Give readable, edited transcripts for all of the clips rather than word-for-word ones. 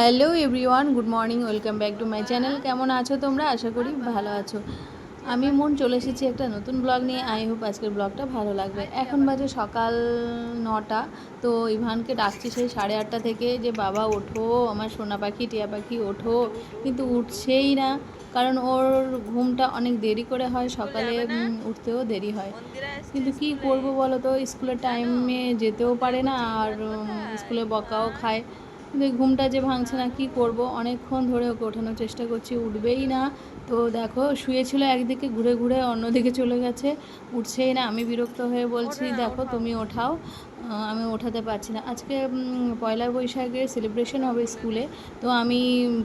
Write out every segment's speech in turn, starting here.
Hello everyone, good morning, welcome back to my channel. কেমন আছো তোমরা? আশা করি ভালো আছো। আমি মন চলে এসেছি একটা নতুন ব্লগ নিয়ে। আই হোপ আজকের ব্লগটা ভালো লাগবে। এখন বাজে সকাল 9টা। তো ইভানকে ডাকছি সেই 8:30 থেকে যে বাবা ওঠো, আমার সোনা পাখি টিয়া পাখি ওঠো, কিন্তু উঠছেই না। কারণ ওর ঘুমটা অনেক দেরি করে হয়, সকালে উঠতেও দেরি হয়। কিন্তু কি করব বলো তো, স্কুলের টাইমে যেতেও পারে না, আর স্কুলে বকাও খায়। কিন্তু এই ঘুমটা যে ভাঙছে না, কি করব, অনেকক্ষণ ধরে ওকে ওঠানোর চেষ্টা করছি, উঠবেই না। তো দেখো, শুয়েছিল একদিকে, ঘুরে ঘুরে অন্যদিকে চলে গেছে, উঠছেই না। আমি বিরক্ত হয়ে বলছি দেখো তুমি ওঠাও, আমি ওঠাতে পারছি না। আজকে পয়লা বৈশাখের সেলিব্রেশন হবে স্কুলে। তো আমি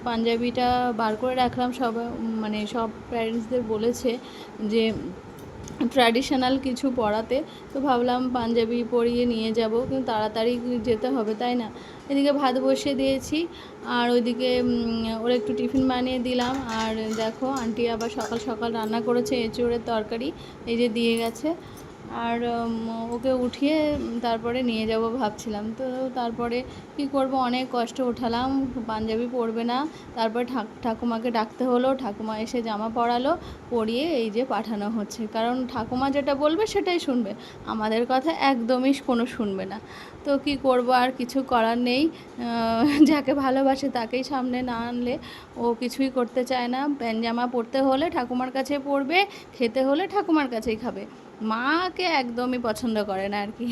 পাঞ্জাবিটা বার করে রাখলাম, সব মানে সব প্যারেন্টসদের বলেছে যে ট্র্যাডিশনাল কিছু পরাতে। তো ভাবলাম পাঞ্জাবি পরিয়ে নিয়ে যাব, কিন্তু তাড়াতাড়ি যেতে হবে, তাই না? এদিকে ভাত বসিয়ে দিয়েছি, আর ওইদিকে ওরা একটু টিফিন বানিয়ে দিলাম। আর দেখো আন্টি আবার সকাল সকাল রান্না করেছে এঁচোড়ের তরকারি, এই যে দিয়ে গেছে। আর ওকে উঠিয়ে তারপরে নিয়ে যাব ভাবছিলাম। তো তারপরে কি করব, অনেক কষ্ট উঠালাম, পাঞ্জাবি পরবে না। তারপর ঠাকুমাকে ডাকতে হলো, ঠাকুমা এসে জামা পরালো, পরিয়ে এই যে পাঠানো হচ্ছে। কারণ ঠাকুমা যেটা বলবে সেটাই শুনবে, আমাদের কথা একদমই কোনো শুনবে না। তো কি করব, আর কিছু করার নেই। যাকে ভালোবাসে তাকেই সামনে না আনলে ও কিছুই করতে চায় না। প্যান্ট জামা পরতে হলে ঠাকুমার কাছে পরবে, খেতে হলে ঠাকুমার কাছেই খাবে, মাকে একদমই পছন্দ করে না আর কি।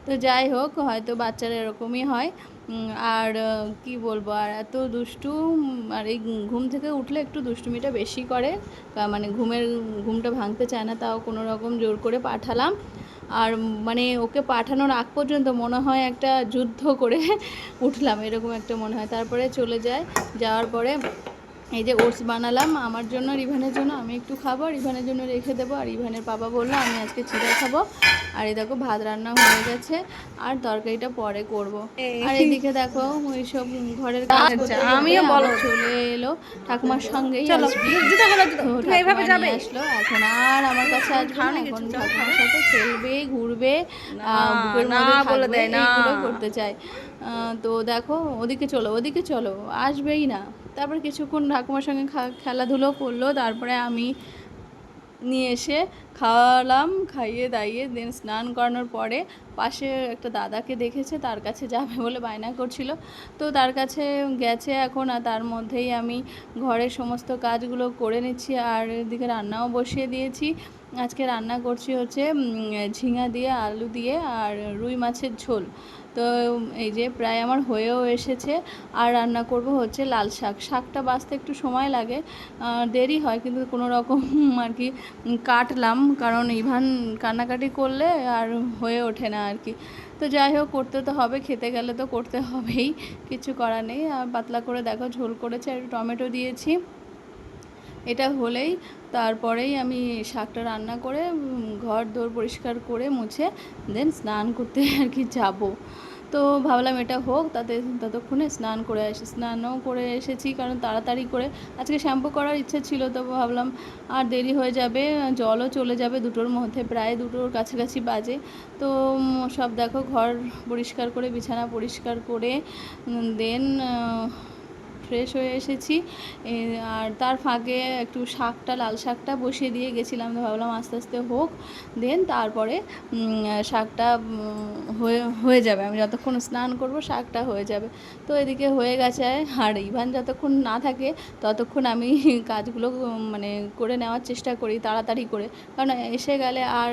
তো যাই হোক, হয়তো বাচ্চারা এরকমই হয়। আর কি বলবো, আর এত দুষ্টু। আর এই ঘুম থেকে উঠলে একটু দুষ্টুমিটা বেশি করে, মানে ঘুমটা ভাঙতে চায় না। তাও কোনো রকম জোর করে পাঠালাম। আর মানে ওকে পাঠানোর আগ পর্যন্ত মনে হয় একটা যুদ্ধ করে উঠলাম, এরকম একটা মনে হয়। তারপরে চলে যায়, যাওয়ার পরে এই যে ওটস বানালাম আমার জন্য, রিভানের জন্য। আমি একটু খাবো, রিভানের জন্য রেখে দেবো। আর রিভানের বাবা বললো আমি আজকে চিড়া খাবো। আর এই দেখো ভাত রান্না হয়ে গেছে, আর তরকারিটা পরে করব। আর এদিকে দেখো ওইসব ঘরের কাজ করতে করতে আবার চলে এলো, ঠাকুমার সঙ্গেই আসবে। তো ঠাকুমা নিয়ে আসলো, এখন আর আমার কাছে আসবে না, এখন ঠাকুমার সাথে খেলবে, ঘুরবে, বুকের মধ্যে থাকবে, এইগুলো করতে চায়। তো দেখো, ওদিকে চলো ওদিকে চলো, আসবেই না। তারপর কিছুক্ষণ ঠাকুমার সঙ্গে খেলাধুলো করলো, তারপরে আমি নিয়ে এসে খাওয়ালাম, খাইয়ে দাইয়ে দেন স্নান করানোর পরে পাশে একটা দাদাকে দেখেছে, তার কাছে যাবে বলে বায়না করছিল। তো তার কাছে গেছে এখন, আর তার মধ্যেই আমি ঘরের সমস্ত কাজগুলো করে নিচ্ছি। আর এদিকে রান্নাও বসিয়ে দিয়েছি। আজকে রান্না করছি হচ্ছে ঝিঙা দিয়ে, আলু দিয়ে, আর রুই মাছের ঝোল। তো এই যে প্রায় আমার হয়েও এসেছে। আর রান্না করব হচ্ছে লাল শাক। শাকটা বাছতে একটু সময় লাগে, দেরি হয়, কিন্তু কোনো রকম আর কি কাটলাম, কারণ ইভান কান্নাকাটি করলে আর হয়ে ওঠে না আর কি। তো যাই হোক, করতে তো হবে, খেতে গেলে তো করতে হবেই, কিছু করার নেই। আর পাতলা করে দেখো ঝোল করেছে, আর টমেটো দিয়েছি। এটা হলেই তারপরেই আমি শাকটা রান্না করে ঘর দোর পরিষ্কার করে মুছে দেন স্নান করতে আর কি যাব। তো ভাবলাম এটা হোক, ততক্ষণে স্নানও করে এসেছি, কারণ তাড়াতাড়ি করে আজকে শ্যাম্পু করার ইচ্ছে ছিল। তো ভাবলাম আর দেরি হয়ে যাবে, জলও চলে যাবে 2টোর মধ্যে, প্রায় 2টোর কাছাকাছি বাজে। তো সব দেখো ঘর পরিষ্কার করে, বিছানা পরিষ্কার করে দেন ফ্রেশ হয়ে এসেছি। আর তার ফাঁকে একটু লাল শাকটা বসিয়ে দিয়ে গেছিলাম। ভাবলাম আস্তে আস্তে হোক, দেন তারপরে শাকটা হয়ে যাবে, আমি যতক্ষণ স্নান করব শাকটা হয়ে যাবে। তো এদিকে হয়ে গেছে। আর ইভান যতক্ষণ না থাকে ততক্ষণ আমি কাজগুলো মানে করে নেওয়ার চেষ্টা করি তাড়াতাড়ি করে, কারণ এসে গেলে আর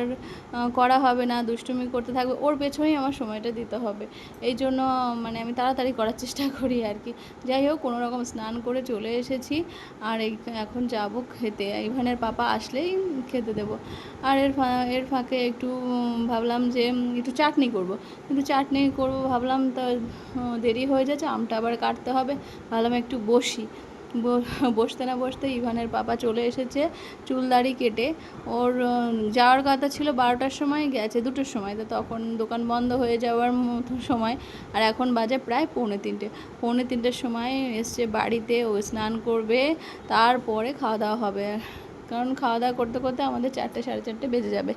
করা হবে না, দুষ্টুমি করতে থাকবে, ওর পেছনেই আমার সময়টা দিতে হবে। এই জন্য মানে আমি তাড়াতাড়ি করার চেষ্টা করি আর কি। যাই হোক, কোনো রকম স্নান করে চলে এসেছি। আর এখন যাব খেতে, ইভানের পাপা আসলেই খেতে দেবো। আর এর ফাঁকে একটু ভাবলাম যে একটু চাটনি করব, কিন্তু চাটনি করব ভাবলাম, তো দেরি হয়ে যাচ্ছে, আমটা আবার কাটতে হবে। ভাবলাম একটু বসি। বসতে না বসতে ইভানের পাপা চলে এসেছে, চুল দাড়ি কেটে। ওর যাওয়ার কথা ছিল 12টার সময়, গেছে 2টোর সময়। তো তখন দোকান বন্ধ হয়ে যাওয়ার মতো সময়। আর এখন বাজে প্রায় 2:45। 2:45টার সময় এসছে বাড়িতে, ও স্নান করবে, তারপরে খাওয়া দাওয়া হবে। কারণ খাওয়া দাওয়া করতে করতে আমাদের 4টে, 4:30 বেজে যাবে।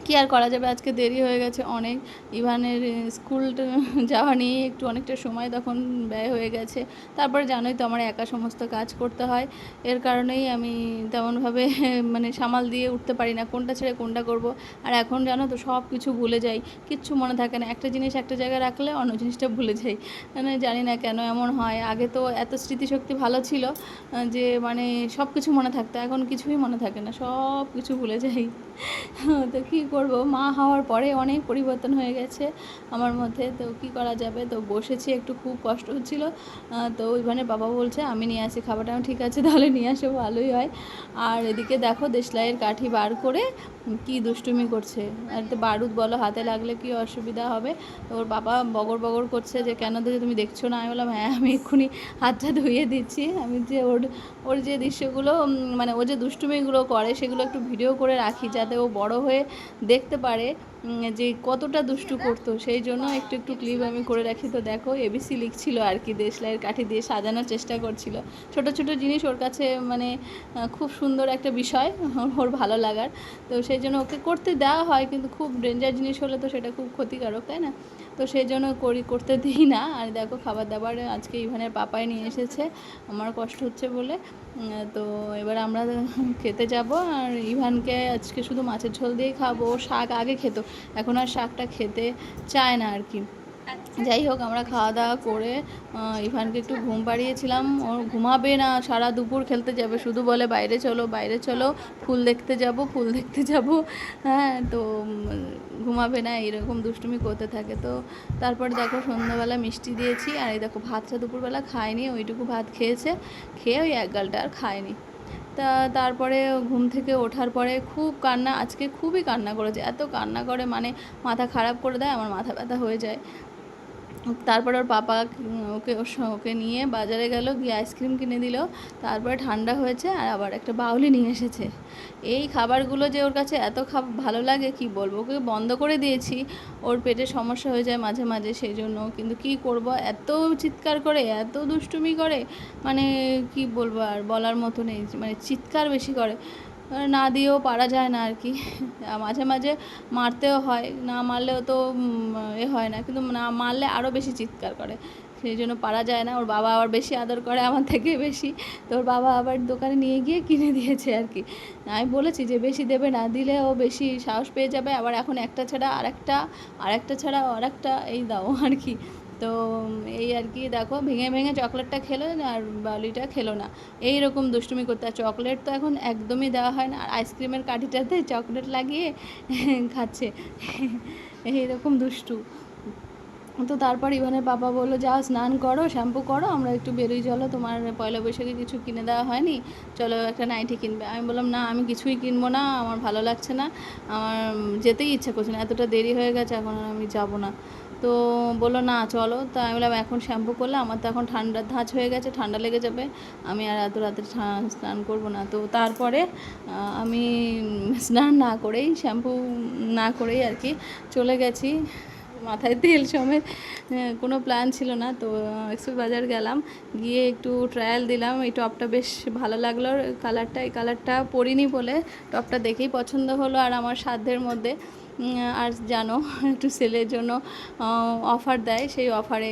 কি আর করা যাবে, আজকে দেরি হয়ে গেছে অনেক। ইভানের স্কুল যাওয়া নিয়ে একটু অনেকটা সময় তখন ব্যয় হয়ে গেছে। তারপরে জানোই তো আমার একা সমস্ত কাজ করতে হয়, এর কারণেই আমি তেমনভাবে মানে সামাল দিয়ে উঠতে পারি না, কোনটা ছেড়ে কোনটা করব। আর এখন জানো তো সব কিছু ভুলে যাই, কিচ্ছু মনে থাকে না, একটা জিনিস একটা জায়গায় রাখলে অন্য জিনিসটা ভুলে যাই। মানে জানি না কেন এমন হয়, আগে তো এত স্মৃতিশক্তি ভালো ছিল যে মানে সব কিছু মনে থাকতো, এখন কিছুই মনে থাকে না, সব কিছু ভুলে যাই। তো কী করব, মা হওয়ার পরে অনেক পরিবর্তন হয়ে গেছে আমার মধ্যে, তো কী করা যাবে। তো বসেছি, একটু খুব কষ্ট হচ্ছিল। তো ওইখানে বাবা বলছে আমি নিয়ে আসি খাবারটা, আমি ঠিক আছে তাহলে নিয়ে আসো, ভালোই হয়। আর এদিকে দেখো দেশলাইয়ের কাঠি বার করে কি দুষ্টুমি করছে, আর তো বারুদ বলো হাতে লাগলে কি অসুবিধা হবে। তো ওর বাবা বগর বগর করছে যে কেন দেখে তুমি দেখছো না, আমি বললাম হ্যাঁ আমি এক্ষুনি হাতটা ধুয়ে দিচ্ছি, আমি যে ওর ওর যে দৃশ্যগুলো মানে ও যে দুষ্টুমিগুলো করে সেগুলো একটু ভিডিও করে রাখি, যাতে ও বড় হয়ে দেখতে পারে যে কতটা দুষ্টু করতো, সেই জন্য একটু একটু ক্লিপ আমি করে রাখি। তো দেখো এবিসি লিখছিল আর কি, দেশলাইয়ের কাঠি দিয়ে সাজানোর চেষ্টা করছিল। ছোট ছোট জিনিস ওর কাছে মানে খুব সুন্দর একটা বিষয়, ওর ভালো লাগার। তো সেই জন্য ওকে করতে দেওয়া হয়, কিন্তু খুব ডেঞ্জার জিনিস হলে তো সেটা খুব ক্ষতিকারক, তাই না? তো সেই জন্য করতে দিই না। আর দেখো খাবার দাবার আজকে ইভানের পাপাই নিয়ে এসেছে, আমার কষ্ট হচ্ছে বলে। তো এবার আমরা খেতে যাব, আর ইভানকে আজকে শুধু মাছের ঝোল দিয়েই খাবো। ও শাক আগে খেত, এখন আর শাকটা খেতে চায় না আর কি। যাই হোক, আমরা খাওয়া দাওয়া করে ইভানকে একটু ঘুম পাড়িয়েছিলাম। ও ঘুমাবে না, সারা দুপুর খেলতে যাবে, শুধু বলে বাইরে চলো বাইরে চলো, ফুল দেখতে যাব ফুল দেখতে যাব। হ্যাঁ, তো ঘুমাবে না, এরকম দুষ্টুমি করতে থাকে। তো তারপর দেখো সন্ধ্যাবেলা মিষ্টি দিয়েছি, আর এই দেখো ভাতটা দুপুরবেলা খায়নি, ওইটুকু ভাত খেয়েছে, খেয়ে ওই এক গালটা আর খায়নি। তারপরে ঘুম থেকে ওঠার পরে খুব কান্না, আজকে খুবই কান্না করেছে, এত কান্না করে মানে মাথা খারাপ করে দেয়, আমার মাথা ব্যথা হয়ে যায়। তারপর ওর পাপা ওকে নিয়ে বাজারে গেল, গিয়ে আইসক্রিম কিনে দিল, তারপরে ঠান্ডা হয়েছে, আর আবার একটা বাউলি নিয়ে এসেছে। এই খাবারগুলো যে ওর কাছে এত ভালো লাগে কি বলবো, ওকে বন্ধ করে দিয়েছি, ওর পেটে সমস্যা হয়ে যায় মাঝে মাঝে, সেই জন্য। কিন্তু কি করব, এত চিৎকার করে এত দুষ্টুমি করে, মানে কি বলবো, আর বলার মতো নেই, মানে চিৎকার বেশি করে, না দিয়েও পারা যায় না আর কি। মাঝে মাঝে মারতেও হয়, না মারলেও তো হয় না, কিন্তু না মারলে আরও বেশি চিৎকার করে, সেই জন্য পারা যায় না। ওর বাবা আবার বেশি আদর করে আমার থেকে বেশি, তো ওর বাবা আবার দোকানে নিয়ে গিয়ে কিনে দিয়েছে আর কি। আমি বলেছি যে বেশি দেবে না, দিলে ও বেশি সাহস পেয়ে যাবে, আবার এখন একটা ছাড়া আরেকটা, আরেকটা ছাড়া আরেকটা, এই দাও আর কি। তো এই আর কি, দেখো ভেঙে ভেঙে চকলেটটা খেলো আর বালিটা খেলো না, এই রকম দুষ্টুমি করতে। আর চকলেট তো এখন একদমই দেওয়া হয় না, আর আইসক্রিমের কাঠিটাতে চকলেট লাগিয়ে খাচ্ছে, এইরকম দুষ্টু। তো তারপর ইভানের পাপা বললো যাও স্নান করো শ্যাম্পু করো, আমরা একটু বেরোই, চলো তোমার পয়লা বৈশাখে কিছু কিনে দেওয়া হয়নি, চলো একটা নাইটি কিনবে। আমি বললাম না আমি কিছুই কিনবো না, আমার ভালো লাগছে না, আমার যেতেই ইচ্ছা করছে না, এতটা দেরি হয়ে গেছে, এখন আর আমি যাবো না। তো বললো না চলো, তো আমি বললাম এখন শ্যাম্পু করলে আমার তো এখন ঠান্ডার ধাঁচ হয়ে গেছে, ঠান্ডা লেগে যাবে, আমি আর এত রাতে স্নান করবো না। তো তারপরে আমি স্নান না করেই, শ্যাম্পু না করেই আর কি চলে গেছি, মাথায় তেল সমেত, কোনো প্ল্যান ছিল না। তো এক্সপ্রেস বাজার গেলাম, গিয়ে একটু ট্রায়াল দিলাম, এই টপটা বেশ ভালো লাগলো কালারটা, এই কালারটা পরিনি বলে টপটা দেখেই পছন্দ হলো, আর আমার সাধ্যের মধ্যে। আর জানো একটু সেলের জন্য অফার দেয়, সেই অফারে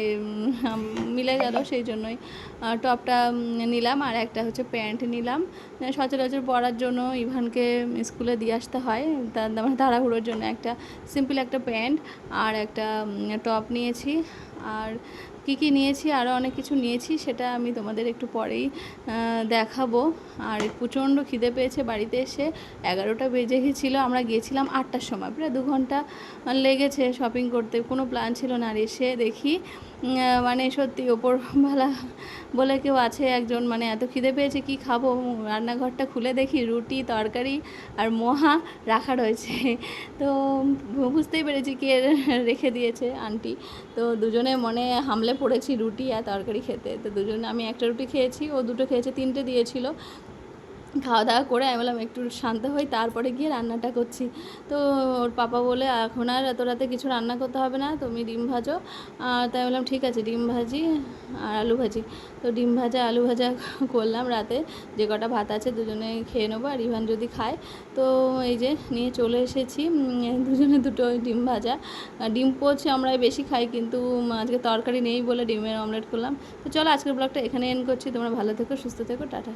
মিলে গেল, সেই জন্যই টপটা নিলাম, আর একটা হচ্ছে প্যান্ট নিলাম, সচরাচর পরার জন্য, ইভানকে স্কুলে দিয়ে আসতে হয়, তার মানে তাড়াহুড়োর জন্য একটা সিম্পল একটা প্যান্ট আর একটা টপ নিয়েছি। আর কী কী নিয়েছি, আরও অনেক কিছু নিয়েছি, সেটা আমি তোমাদের একটু পরেই দেখাবো। আর প্রচণ্ড খিদে পেয়েছে, বাড়িতে এসে 11টা বেজে গেছিলো, আমরা গিয়েছিলাম 8টার সময়, প্রায় 2 ঘন্টা লেগেছে শপিং করতে, কোনো প্ল্যান ছিল না। আর এসে দেখি মানে সত্যি ওপরবেলা বলে কেউ আছে একজন, মানে এত খিদে পেয়েছে কি খাবো, রান্নাঘরটা খুলে দেখি রুটি তরকারি আর মোহা রাখা রয়েছে। তো বুঝতেই পেরেছি কে রেখে দিয়েছে, আন্টি। তো দুজনে মনে হামলে পড়েছি রুটি আর তরকারি খেতে। তো দুজনে, আমি একটা রুটি খেয়েছি, ও দুটো খেয়েছে, 3টে দিয়েছিল। খাওয়া দাওয়া করে আমি বললাম একটু শান্ত হই, তারপরে গিয়ে রান্নাটা করছি। তো ওর পাপা বলে এখন আর এত রাতে কিছু রান্না করতে হবে না, তুমি ডিম ভাজো। তাই বললাম ঠিক আছে, ডিম ভাজি আর আলু ভাজি। তো ডিম ভাজা আলু ভাজা করলাম, রাতে যে কটা ভাত আছে দুজনে খেয়ে নেবো, আর ইভান যদি খায়। তো এই যে নিয়ে চলে এসেছি দুজনে দুটো ডিম ভাজা। ডিম পোচ আমরা বেশি খাই, কিন্তু আজকে তরকারি নেই বলে ডিমের অমলেট করলাম। তো চলো আজকের ব্লগটা এখানে এন্ড করছি। তোমরা ভালো থেকো, সুস্থ থেকো, টাটা।